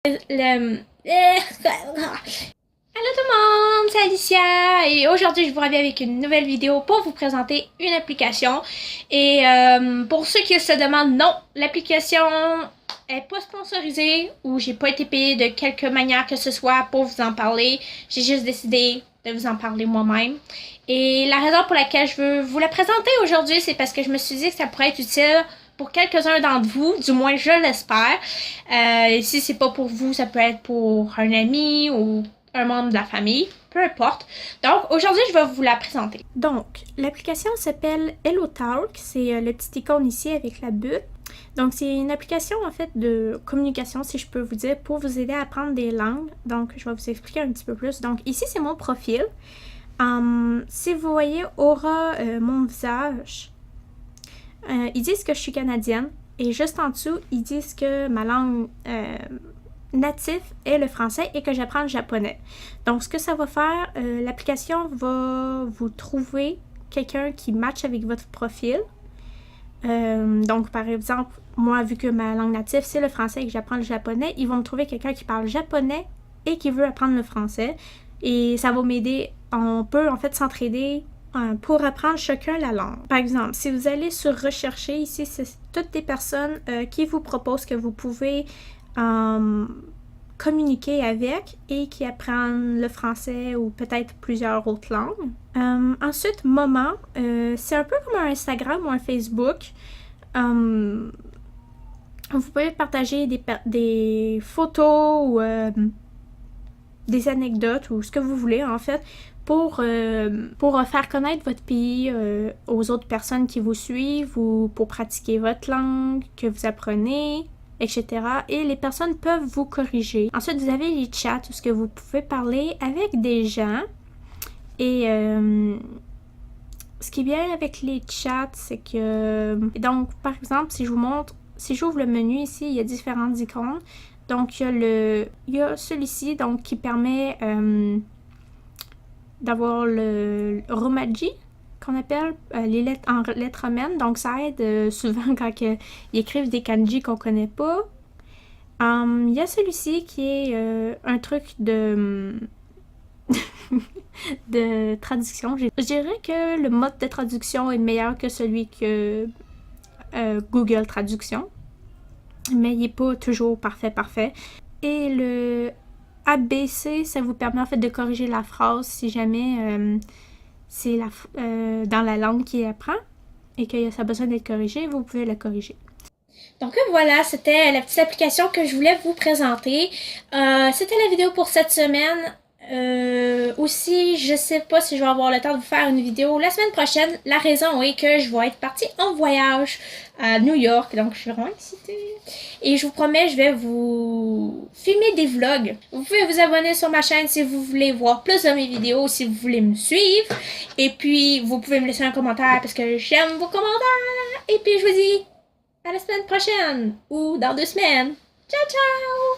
Allô tout le monde, c'est Alicia et aujourd'hui je vous reviens avec une nouvelle vidéo pour vous présenter une application. Et pour ceux qui se demandent, non, l'application est pas sponsorisée ou j'ai pas été payée de quelque manière que ce soit pour vous en parler. J'ai juste décidé de vous en parler moi-même. Et la raison pour laquelle je veux vous la présenter aujourd'hui, c'est parce que je me suis dit que ça pourrait être utile pour quelques-uns d'entre vous, du moins je l'espère. Si c'est pas pour vous, ça peut être pour un ami ou un membre de la famille, peu importe. Donc aujourd'hui, je vais vous la présenter. Donc, l'application s'appelle HelloTalk, c'est le petit icône ici avec la butte. Donc, c'est une application en fait de communication, si je peux vous dire, pour vous aider à apprendre des langues. Donc, je vais vous expliquer un petit peu plus. Donc, ici, c'est mon profil. Si vous voyez aura mon visage, ils disent que je suis canadienne et juste en dessous, ils disent que ma langue native est le français et que j'apprends le japonais. Donc, ce que ça va faire, l'application va vous trouver quelqu'un qui matche avec votre profil. Donc, par exemple, moi, vu que ma langue native, c'est le français et que j'apprends le japonais, ils vont me trouver quelqu'un qui parle japonais et qui veut apprendre le français. Et ça va m'aider. On peut, en fait, s'entraider pour apprendre chacun la langue. Par exemple, si vous allez sur rechercher, ici, c'est toutes des personnes qui vous proposent que vous pouvez communiquer avec et qui apprennent le français ou peut-être plusieurs autres langues. Ensuite, Moment, c'est un peu comme un Instagram ou un Facebook. Vous pouvez partager des photos ou des anecdotes ou ce que vous voulez en fait pour faire connaître votre pays aux autres personnes qui vous suivent ou pour pratiquer votre langue que vous apprenez, etc. Et les personnes peuvent vous corriger. Ensuite, vous avez les chats où ce que vous pouvez parler avec des gens. Et ce qui est bien avec les chats, c'est que... Donc, par exemple, si je vous montre, si j'ouvre le menu ici, il y a différentes icônes. Donc, il y a celui-ci donc, qui permet d'avoir le Romaji, qu'on appelle les lettres en lettres romaines. Donc, ça aide souvent quand ils écrivent des kanji qu'on connaît pas. Il y a celui-ci qui est un truc de... de traduction. Je dirais que le mode de traduction est meilleur que celui que Google Traduction. Mais il n'est pas toujours parfait. Et le ABC, ça vous permet en fait de corriger la phrase si jamais c'est dans la langue qu'il apprend et que ça a besoin d'être corrigé, vous pouvez le corriger. Donc voilà, c'était la petite application que je voulais vous présenter. C'était la vidéo pour cette semaine. Aussi, je sais pas si je vais avoir le temps de vous faire une vidéo la semaine prochaine. La raison est que je vais être partie en voyage à New York, donc je suis vraiment excitée. Et je vous promets, je vais vous filmer des vlogs. Vous pouvez vous abonner sur ma chaîne si vous voulez voir plus de mes vidéos, si vous voulez me suivre. Et puis, vous pouvez me laisser un commentaire parce que j'aime vos commentaires. Et puis, je vous dis à la semaine prochaine ou dans 2 semaines. Ciao, ciao!